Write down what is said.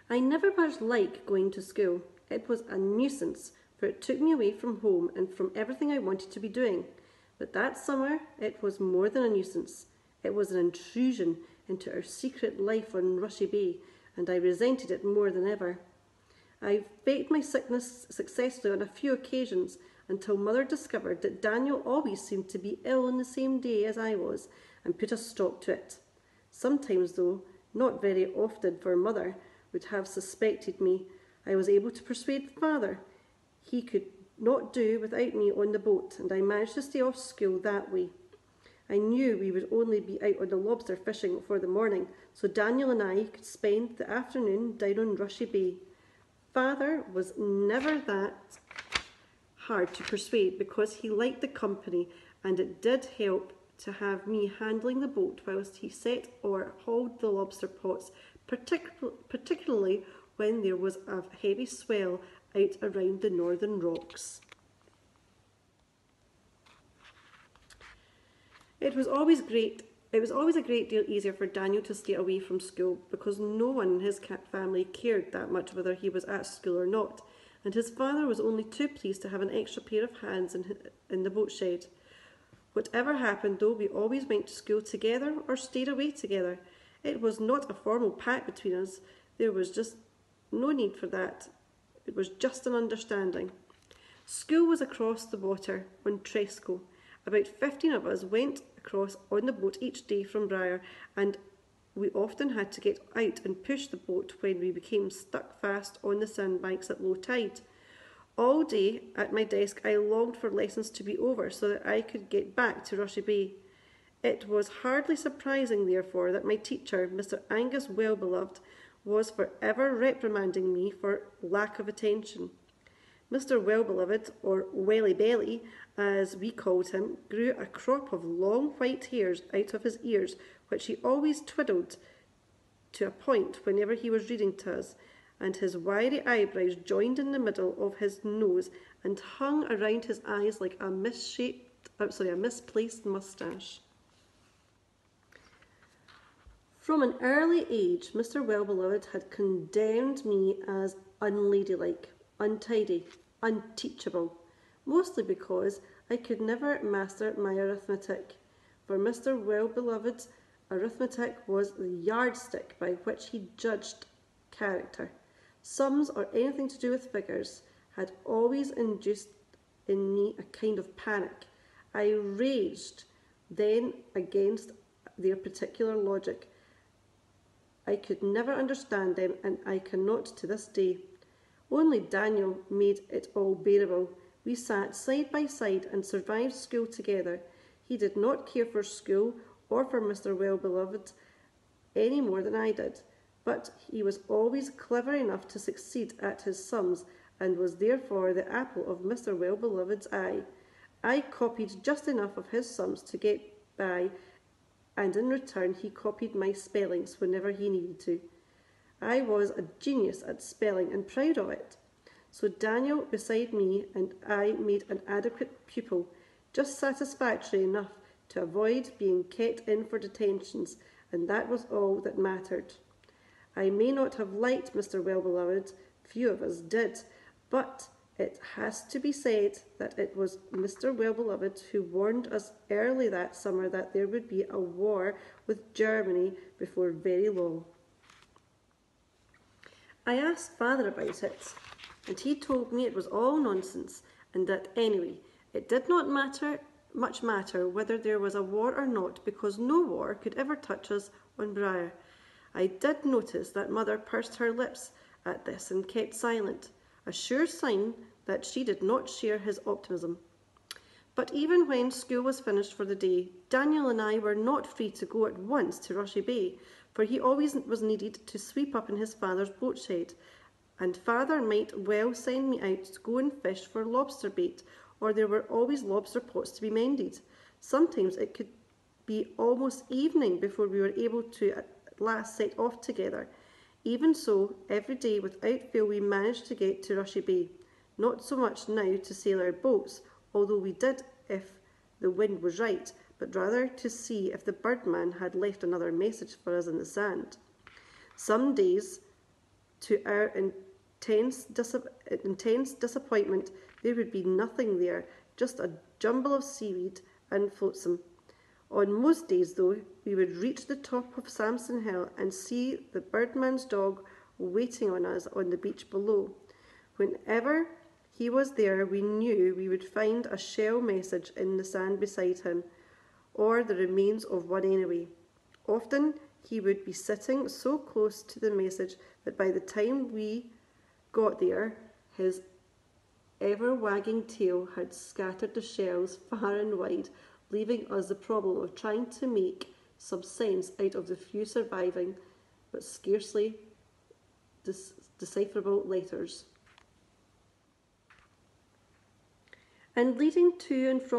I never much liked going to school. It was a nuisance, for it took me away from home and from everything I wanted to be doing. But that summer, it was more than a nuisance. It was an intrusion into our secret life on Rushy Bay, and I resented it more than ever. I faked my sickness successfully on a few occasions until Mother discovered that Daniel always seemed to be ill on the same day as I was and put a stop to it. Sometimes, though, not very often, for Mother would have suspected me, I was able to persuade Father he could not do without me on the boat, and I managed to stay off school that way. I knew we would only be out on the lobster fishing for the morning, so Daniel and I could spend the afternoon down on Rushy Bay. Father was never that hard to persuade because he liked the company, and it did help to have me handling the boat whilst he set or hauled the lobster pots, particularly when there was a heavy swell out around the northern rocks. It was always a great deal easier for Daniel to stay away from school because no one in his family cared that much whether he was at school or not, and his father was only too pleased to have an extra pair of hands in the boat shed. Whatever happened, though, we always went to school together or stayed away together. It was not a formal pact between us. There was just no need for that. It was just an understanding. School was across the water on Tresco. About 15 of us went across on the boat each day from Briar, and we often had to get out and push the boat when we became stuck fast on the sandbanks at low tide. All day at my desk I longed for lessons to be over so that I could get back to Rushy Bay. It was hardly surprising, therefore, that my teacher, Mr. Angus Wellbeloved, was forever reprimanding me for lack of attention. Mr. Wellbeloved, or Welly Belly, as we called him, grew a crop of long white hairs out of his ears, which he always twiddled to a point whenever he was reading to us, and his wiry eyebrows joined in the middle of his nose and hung around his eyes like a misplaced moustache. From an early age, Mr. Wellbeloved had condemned me as unladylike, untidy, unteachable, mostly because I could never master my arithmetic. For Mr. Wellbeloved's arithmetic was the yardstick by which he judged character. Sums or anything to do with figures had always induced in me a kind of panic. I raged then against their particular logic. I could never understand them, and I cannot to this day. Only Daniel made it all bearable. We sat side by side and survived school together. He did not care for school or for Mr. Wellbeloved any more than I did, but he was always clever enough to succeed at his sums, and was therefore the apple of Mr. Wellbeloved's eye. I copied just enough of his sums to get by, and in return he copied my spellings whenever he needed to. I was a genius at spelling and proud of it. So Daniel beside me and I made an adequate pupil, just satisfactory enough to avoid being kept in for detentions, and that was all that mattered. I may not have liked Mr. Wellbeloved, few of us did, but it has to be said that it was Mr. Wellbeloved who warned us early that summer that there would be a war with Germany before very long. I asked Father about it, and he told me it was all nonsense, and that anyway, it did not much matter whether there was a war or not, because no war could ever touch us on Briar. I did notice that Mother pursed her lips at this and kept silent, a sure sign that she did not share his optimism. But even when school was finished for the day, Daniel and I were not free to go at once to Rushy Bay, for he always was needed to sweep up in his father's boat shed, and Father might well send me out to go and fish for lobster bait, or there were always lobster pots to be mended. Sometimes it could be almost evening before we were able to at last set off together. Even so, every day without fail we managed to get to Rushy Bay. Not so much now to sail our boats, although we did if the wind was right, but rather to see if the birdman had left another message for us in the sand. Some days To our intense disappointment, there would be nothing there, just a jumble of seaweed and flotsam. On most days, though, we would reach the top of Samson Hill and see the birdman's dog waiting on us on the beach below. Whenever he was there, we knew we would find a shell message in the sand beside him, or the remains of one anyway. Often he would be sitting so close to the message that by the time we got there, his ever-wagging tail had scattered the shells far and wide, leaving us the problem of trying to make some sense out of the few surviving but scarcely decipherable letters. And leading to and from